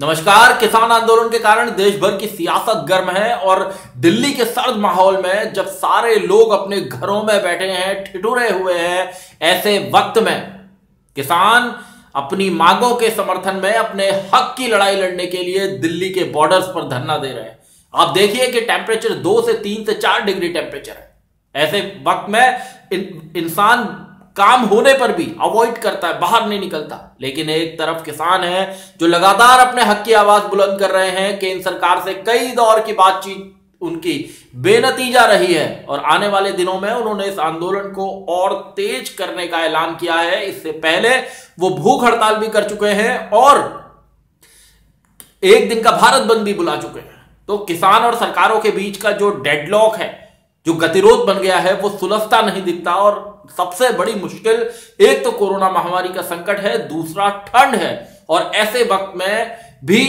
नमस्कार। किसान आंदोलन के कारण देश भर की सियासत गर्म है और दिल्ली के सर्द माहौल में जब सारे लोग अपने घरों में बैठे हैं, ठिठुरे हुए हैं, ऐसे वक्त में किसान अपनी मांगों के समर्थन में अपने हक की लड़ाई लड़ने के लिए दिल्ली के बॉर्डर्स पर धरना दे रहे हैं। आप देखिए कि टेम्परेचर 2 से 3 से 4 डिग्री टेम्परेचर है। ऐसे वक्त में इंसान काम होने पर भी अवॉइड करता है, बाहर नहीं निकलता। लेकिन एक तरफ किसान है जो लगातार अपने हक की आवाज बुलंद कर रहे हैं। केंद्र सरकार से कई दौर की बातचीत उनकी बेनतीजा रही है और आने वाले दिनों में उन्होंने इस आंदोलन को और तेज करने का ऐलान किया है। इससे पहले वो भूख हड़ताल भी कर चुके हैं और एक दिन का भारत बंद भी बुला चुके हैं। तो किसान और सरकारों के बीच का जो डेडलॉक है, जो गतिरोध बन गया है, वो सुलझता नहीं दिखता। और सबसे बड़ी मुश्किल एक तो कोरोना महामारी का संकट है, दूसरा ठंड है। और ऐसे वक्त में भी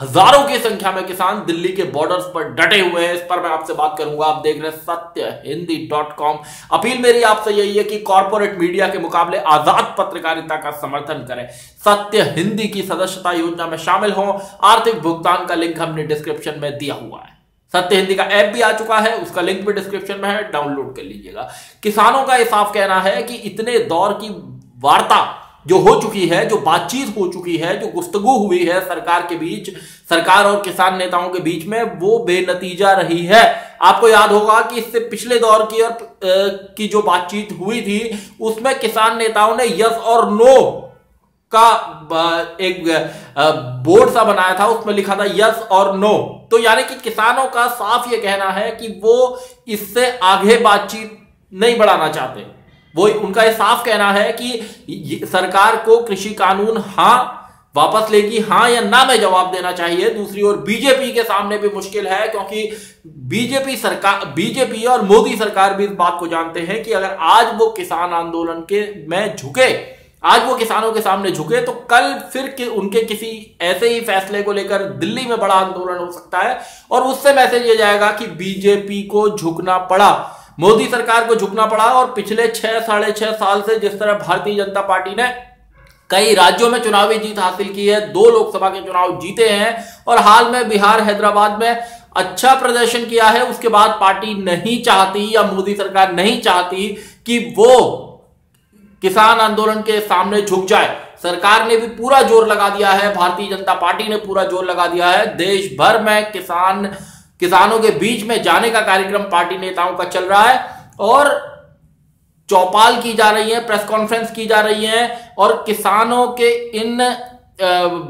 हजारों की संख्या में किसान दिल्ली के बॉर्डर्स पर डटे हुए हैं। इस पर मैं आपसे बात करूंगा। आप देख रहे हैं सत्यहिंदी.com। अपील मेरी आपसे यही है कि कॉर्पोरेट मीडिया के मुकाबले आजाद पत्रकारिता का समर्थन करें। सत्य हिंदी की सदस्यता योजना में शामिल हों। आर्थिक भुगतान का लिंक हमने डिस्क्रिप्शन में दिया हुआ है। सत्य हिंदी का ऐप भी आ चुका है, उसका लिंक भी डिस्क्रिप्शन में है, डाउनलोड कर लीजिएगा। किसानों का यह साफ कहना है कि इतने दौर की वार्ता जो हो चुकी है, जो बातचीत हो चुकी है, जो गुफ्तगू हुई है सरकार के बीच, सरकार और किसान नेताओं के बीच में, वो बेनतीजा रही है। आपको याद होगा कि इससे पिछले दौर की जो बातचीत हुई थी उसमें किसान नेताओं ने यस और नो का एक बोर्ड सा बनाया था, उसमें लिखा था यस और नो। तो यानी कि किसानों का साफ ये कहना है कि वो इससे आगे बातचीत नहीं बढ़ाना चाहते। वो उनका ये साफ कहना है कि सरकार को कृषि कानून हां वापस लेगी, हां या ना में जवाब देना चाहिए। दूसरी ओर बीजेपी के सामने भी मुश्किल है, क्योंकि बीजेपी और मोदी सरकार भी इस बात को जानते हैं कि अगर आज वो किसान आंदोलन के में झुके, आज वो किसानों के सामने झुके, तो कल फिर उनके किसी ऐसे ही फैसले को लेकर दिल्ली में बड़ा आंदोलन हो सकता है और उससे मैसेज ये जाएगा कि बीजेपी को झुकना पड़ा, मोदी सरकार को झुकना पड़ा। और पिछले 6-6.5 साल से जिस तरह भारतीय जनता पार्टी ने कई राज्यों में चुनावी जीत हासिल की है, 2 लोकसभा के चुनाव जीते हैं और हाल में बिहार, हैदराबाद में अच्छा प्रदर्शन किया है, उसके बाद पार्टी नहीं चाहती या मोदी सरकार नहीं चाहती कि वो किसान आंदोलन के सामने झुक जाए। सरकार ने भी पूरा जोर लगा दिया है, भारतीय जनता पार्टी ने पूरा जोर लगा दिया है। देश भर में किसानों के बीच में जाने का कार्यक्रम पार्टी नेताओं का चल रहा है और चौपाल की जा रही है, प्रेस कॉन्फ्रेंस की जा रही है और किसानों के इन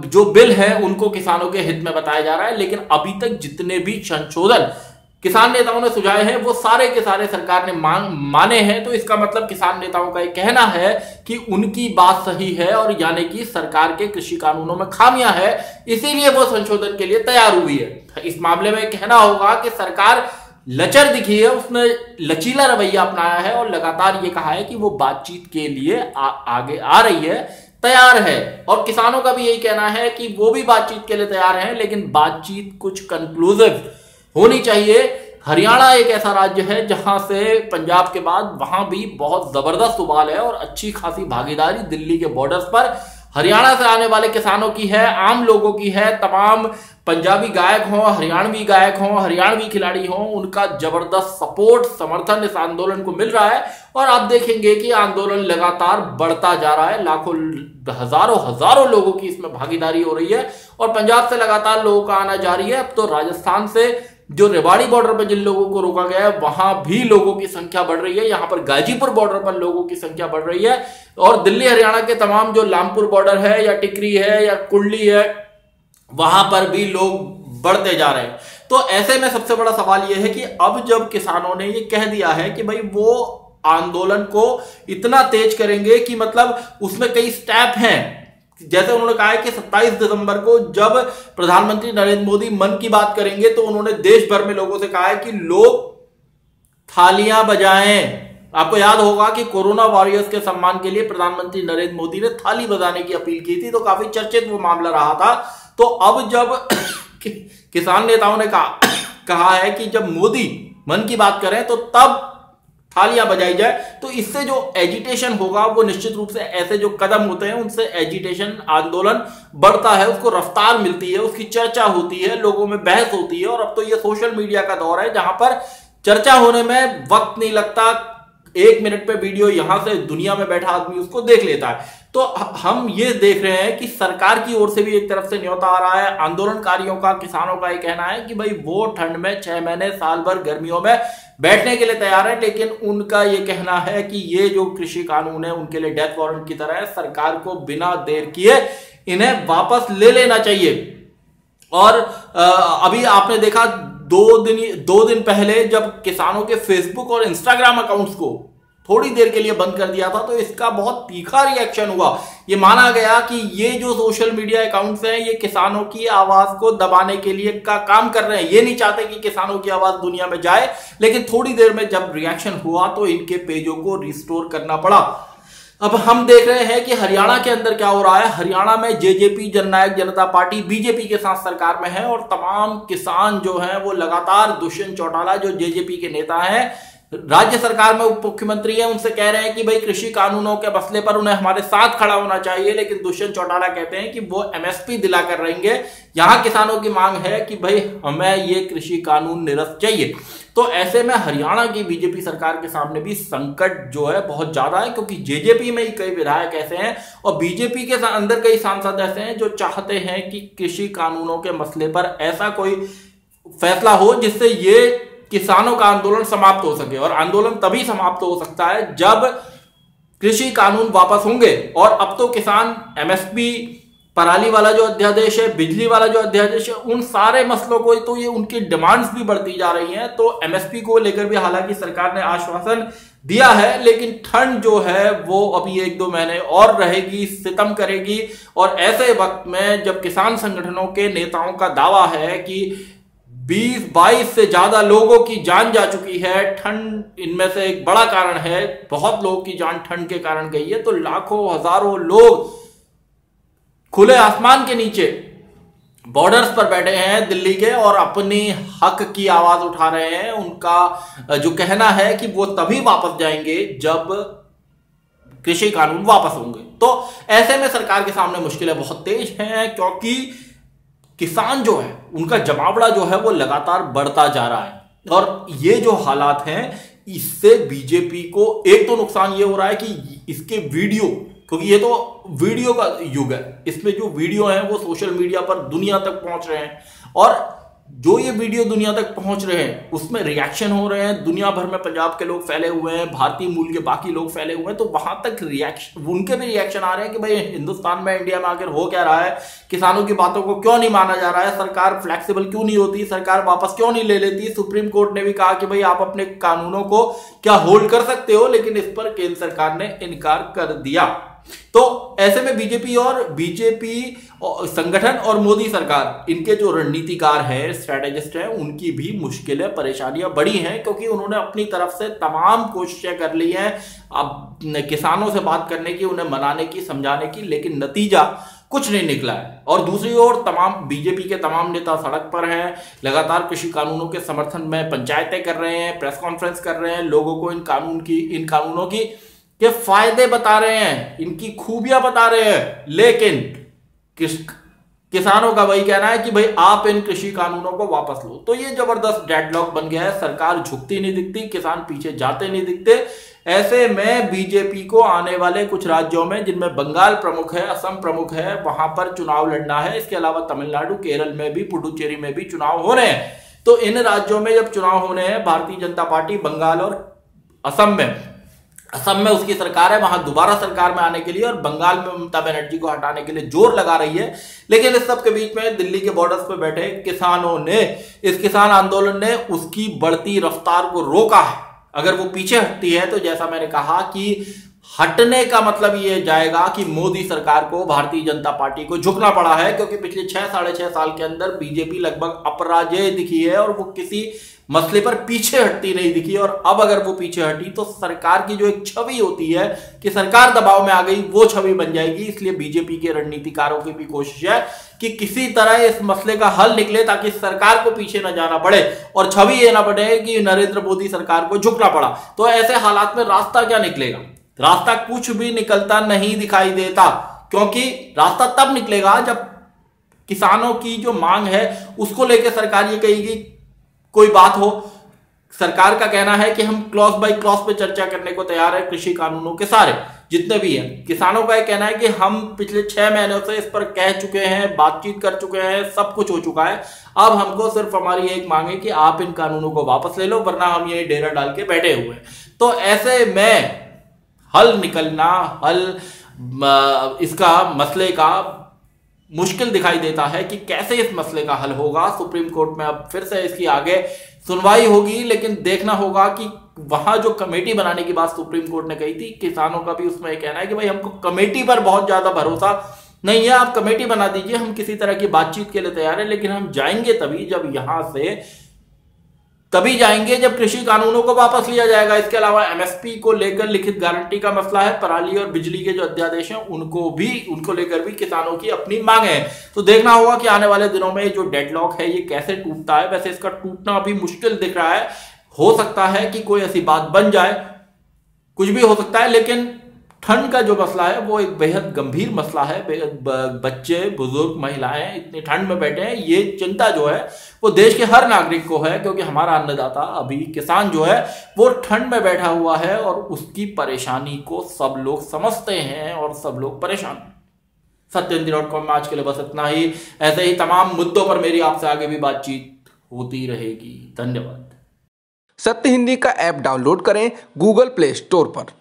जो बिल हैं उनको किसानों के हित में बताया जा रहा है। लेकिन अभी तक जितने भी संशोधन किसान नेताओं ने सुझाए हैं वो सारे के सारे सरकार ने माने हैं। तो इसका मतलब किसान नेताओं का यह कहना है कि उनकी बात सही है और यानी कि सरकार के कृषि कानूनों में खामियां है, इसीलिए वो संशोधन के लिए तैयार हुई है। इस मामले में कहना होगा कि सरकार लचर दिखी है, उसने लचीला रवैया अपनाया है और लगातार ये कहा है कि वो बातचीत के लिए आगे आ रही है, तैयार है। और किसानों का भी यही कहना है कि वो भी बातचीत के लिए तैयार हैं, लेकिन बातचीत कुछ कंक्लूसिव होनी चाहिए। हरियाणा एक ऐसा राज्य है जहां से पंजाब के बाद वहां भी बहुत जबरदस्त उबाल है और अच्छी खासी भागीदारी दिल्ली के बॉर्डर्स पर हरियाणा से आने वाले किसानों की है, आम लोगों की है। तमाम पंजाबी गायक हों, हरियाणवी गायक हों, हरियाणवी खिलाड़ी हों, उनका जबरदस्त सपोर्ट, समर्थन इस आंदोलन को मिल रहा है। और आप देखेंगे कि आंदोलन लगातार बढ़ता जा रहा है, लाखों हजारों लोगों की इसमें भागीदारी हो रही है और पंजाब से लगातार लोगों का आना जारी है। अब तो राजस्थान से जो रेवाड़ी बॉर्डर पर जिन लोगों को रोका गया है वहां भी लोगों की संख्या बढ़ रही है। यहां पर गाजीपुर बॉर्डर पर लोगों की संख्या बढ़ रही है और दिल्ली हरियाणा के तमाम जो लामपुर बॉर्डर है या टिकरी है या कुंडली है, वहां पर भी लोग बढ़ते जा रहे हैं। तो ऐसे में सबसे बड़ा सवाल यह है कि अब जब किसानों ने यह कह दिया है कि भाई वो आंदोलन को इतना तेज करेंगे कि मतलब उसमें कई स्टेप हैं, जैसे उन्होंने कहा है कि 27 दिसंबर को जब प्रधानमंत्री नरेंद्र मोदी मन की बात करेंगे तो उन्होंने देश भर में लोगों से कहा है कि लोग थालियां बजाएं। आपको याद होगा कि कोरोना वॉरियर्स के सम्मान के लिए प्रधानमंत्री नरेंद्र मोदी ने थाली बजाने की अपील की थी, तो काफी चर्चित वो मामला रहा था। तो अब जब किसान नेताओं ने कहा है कि जब मोदी मन की बात करें तो तब थालियां बजाई जाए, तो इससे जो एजिटेशन होगा वो निश्चित रूप से ऐसे जो कदम होते हैं उनसे एजिटेशन आंदोलन बढ़ता है, उसको रफ्तार मिलती है, उसकी चर्चा होती है, लोगों में बहस होती है। और अब तो ये सोशल मीडिया का दौर है जहां पर चर्चा होने में वक्त नहीं लगता, 1 मिनट पे वीडियो यहां से दुनिया में बैठा आदमी उसको देख लेता है। तो हम ये देख रहे हैं कि सरकार की ओर से भी एक तरफ से न्योता आ रहा है, आंदोलनकारियों का, किसानों का ये कहना है कि भाई वो ठंड में 6 महीने साल भर गर्मियों में बैठने के लिए तैयार है, लेकिन उनका ये कहना है कि ये जो कृषि कानून है उनके लिए डेथ वारंट की तरह है, सरकार को बिना देर किए इन्हें वापस ले लेना चाहिए। और अभी आपने देखा 2 दिन पहले जब किसानों के फेसबुक और इंस्टाग्राम अकाउंट्स को थोड़ी देर के लिए बंद कर दिया था, तो इसका बहुत तीखा रिएक्शन हुआ। ये माना गया कि ये जो सोशल मीडिया अकाउंट्स हैं ये किसानों की आवाज को दबाने के लिए का काम कर रहे हैं, ये नहीं चाहते कि किसानों की आवाज दुनिया में जाए। लेकिन थोड़ी देर में जब रिएक्शन हुआ तो इनके पेजों को रिस्टोर करना पड़ा। अब हम देख रहे हैं कि हरियाणा के अंदर क्या हो रहा है। हरियाणा में जेजेपी, जननायक जनता पार्टी, बीजेपी के साथ सरकार में है और तमाम किसान जो हैं वो लगातार दुष्यंत चौटाला जो जेजेपी के नेता हैं, राज्य सरकार में उप मुख्यमंत्री है, उनसे कह रहे हैं कि भाई कृषि कानूनों के मसले पर उन्हें हमारे साथ खड़ा होना चाहिए। लेकिन दुष्यंत चौटाला कहते हैं कि वो एमएसपी दिलाकर रहेंगे। यहां किसानों की मांग है कि भाई हमें ये कृषि कानून निरस्त चाहिए। तो ऐसे में हरियाणा की बीजेपी सरकार के सामने भी संकट जो है बहुत ज्यादा है, क्योंकि जेजेपी में ही कई विधायक ऐसे हैं और बीजेपी के अंदर कई सांसद ऐसे हैं जो चाहते हैं कि कृषि कानूनों के मसले पर ऐसा कोई फैसला हो जिससे ये किसानों का आंदोलन समाप्त हो सके। और आंदोलन तभी समाप्त हो सकता है जब कृषि कानून वापस होंगे। और अब तो किसान एमएसपी, पराली वाला जो अध्यादेश है, बिजली वाला जो अध्यादेश है, उन सारे मसलों को तो ये उनकी डिमांड्स भी बढ़ती जा रही हैं। तो एमएसपी को लेकर भी हालांकि सरकार ने आश्वासन दिया है, लेकिन ठंड जो है वो अभी 1-2 महीने और रहेगी, सितम करेगी। और ऐसे वक्त में जब किसान संगठनों के नेताओं का दावा है कि 20-22 से ज्यादा लोगों की जान जा चुकी है, ठंड इनमें से एक बड़ा कारण है, बहुत लोगों की जान ठंड के कारण गई है, तो लाखों हजारों लोग खुले आसमान के नीचे बॉर्डर्स पर बैठे हैं दिल्ली के और अपनी हक की आवाज उठा रहे हैं। उनका जो कहना है कि वो तभी वापस जाएंगे जब कृषि कानून वापस होंगे। तो ऐसे में सरकार के सामने मुश्किलें बहुत तेज हैं, क्योंकि किसान जो है उनका जमावड़ा जो है वो लगातार बढ़ता जा रहा है। और ये जो हालात हैं इससे बीजेपी को एक तो नुकसान ये हो रहा है कि इसके वीडियो, क्योंकि ये तो वीडियो का युग है, इसमें जो वीडियो हैं वो सोशल मीडिया पर दुनिया तक पहुंच रहे हैं और जो ये वीडियो दुनिया तक पहुंच रहे हैं उसमें रिएक्शन हो रहे हैं। दुनिया भर में पंजाब के लोग फैले हुए हैं, भारतीय मूल के बाकी लोग फैले हुए हैं, तो वहां तक रिएक्शन, उनके भी रिएक्शन आ रहे हैं कि भाई हिंदुस्तान में, इंडिया में आखिर हो क्या रहा है, किसानों की बातों को क्यों नहीं माना जा रहा है, सरकार फ्लेक्सिबल क्यों नहीं होती, सरकार वापस क्यों नहीं ले लेती। सुप्रीम कोर्ट ने भी कहा कि भाई आप अपने कानूनों को क्या होल्ड कर सकते हो, लेकिन इस पर केंद्र सरकार ने इनकार कर दिया। तो ऐसे में बीजेपी संगठन और मोदी सरकार, इनके जो रणनीतिकार हैं, स्ट्रेटेजिस्ट हैं, उनकी भी मुश्किलें, परेशानियां बड़ी हैं, क्योंकि उन्होंने अपनी तरफ से तमाम कोशिशें कर ली हैं अब किसानों से बात करने की, उन्हें मनाने की, समझाने की, लेकिन नतीजा कुछ नहीं निकला है। और दूसरी ओर तमाम बीजेपी के तमाम नेता सड़क पर हैं, लगातार कृषि कानूनों के समर्थन में पंचायतें कर रहे हैं, प्रेस कॉन्फ्रेंस कर रहे हैं, लोगों को इन कानूनों की के फायदे बता रहे हैं, इनकी खूबियां बता रहे हैं। लेकिन किसानों का वही कहना है कि भाई आप इन कृषि कानूनों को वापस लो। तो ये जबरदस्त डेडलॉक बन गया है, सरकार झुकती नहीं दिखती, किसान पीछे जाते नहीं दिखते। ऐसे में बीजेपी को आने वाले कुछ राज्यों में, जिनमें बंगाल प्रमुख है, असम प्रमुख है, वहां पर चुनाव लड़ना है। इसके अलावा तमिलनाडु, केरल में भी, पुडुचेरी में भी चुनाव होने हैं। तो इन राज्यों में जब चुनाव होने हैं, भारतीय जनता पार्टी बंगाल और असम में उसकी सरकार है, वहां दोबारा सरकार में आने के लिए, और बंगाल में ममता बनर्जी को हटाने के लिए जोर लगा रही है। लेकिन इस सब के बीच में दिल्ली के बॉर्डर्स पे बैठे किसानों ने, इस किसान आंदोलन ने उसकी बढ़ती रफ्तार को रोका है। अगर वो पीछे हटती है तो जैसा मैंने कहा कि हटने का मतलब ये जाएगा कि मोदी सरकार को, भारतीय जनता पार्टी को झुकना पड़ा है, क्योंकि पिछले 6-6.5 साल के अंदर बीजेपी लगभग अपराजेय दिखी है और वो किसी मसले पर पीछे हटती नहीं दिखी। और अब अगर वो पीछे हटी तो सरकार की जो एक छवि होती है कि सरकार दबाव में आ गई, वो छवि बन जाएगी। इसलिए बीजेपी के रणनीतिकारों की भी कोशिश है कि किसी तरह इस मसले का हल निकले ताकि सरकार को पीछे न जाना पड़े और छवि ये ना बने कि नरेंद्र मोदी सरकार को झुकना पड़ा। तो ऐसे हालात में रास्ता क्या निकलेगा? रास्ता कुछ भी निकलता नहीं दिखाई देता, क्योंकि रास्ता तब निकलेगा जब किसानों की जो मांग है उसको लेकर सरकार ये कहेगी, कोई बात हो। सरकार का कहना है कि हम क्लॉज बाय क्लॉज पे चर्चा करने को तैयार है, कृषि कानूनों के सारे जितने भी हैं। किसानों का यह कहना है कि हम पिछले 6 महीनों से इस पर कह चुके हैं, बातचीत कर चुके हैं, सब कुछ हो चुका है। अब हमको सिर्फ हमारी एक मांग है कि आप इन कानूनों को वापस ले लो, वरना हम यही डेरा डाल के बैठे हुए हैं। तो ऐसे में हल निकलना, इसका मसले का मुश्किल दिखाई देता है कि कैसे इस मसले का हल होगा। सुप्रीम कोर्ट में अब फिर से इसकी आगे सुनवाई होगी, लेकिन देखना होगा कि वहां जो कमेटी बनाने की बात सुप्रीम कोर्ट ने कही थी, किसानों का भी उसमें कहना है कि भाई हमको कमेटी पर बहुत ज्यादा भरोसा नहीं है, आप कमेटी बना दीजिए, हम किसी तरह की बातचीत के लिए तैयार है, लेकिन हम जाएंगे तभी जाएंगे जब कृषि कानूनों को वापस लिया जाएगा। इसके अलावा एमएसपी को लेकर लिखित गारंटी का मसला है, पराली और बिजली के जो अध्यादेश हैं उनको लेकर भी किसानों की अपनी मांग है। तो देखना होगा कि आने वाले दिनों में जो डेडलॉक है ये कैसे टूटता है। वैसे इसका टूटना अभी मुश्किल दिख रहा है, हो सकता है कि कोई ऐसी बात बन जाए, कुछ भी हो सकता है, लेकिन ठंड का जो मसला है वो एक बेहद गंभीर मसला है। बच्चे, बुजुर्ग, महिलाएं इतनी ठंड में बैठे हैं, ये चिंता जो है वो देश के हर नागरिक को है, क्योंकि हमारा अन्नदाता अभी किसान जो है वो ठंड में बैठा हुआ है और उसकी परेशानी को सब लोग समझते हैं और सब लोग परेशान हैं। सत्यहिंदी.com में आज के लिए बस इतना ही। ऐसे ही तमाम मुद्दों पर मेरी आपसे आगे भी बातचीत होती रहेगी। धन्यवाद। सत्य हिंदी का ऐप डाउनलोड करें गूगल प्ले स्टोर पर।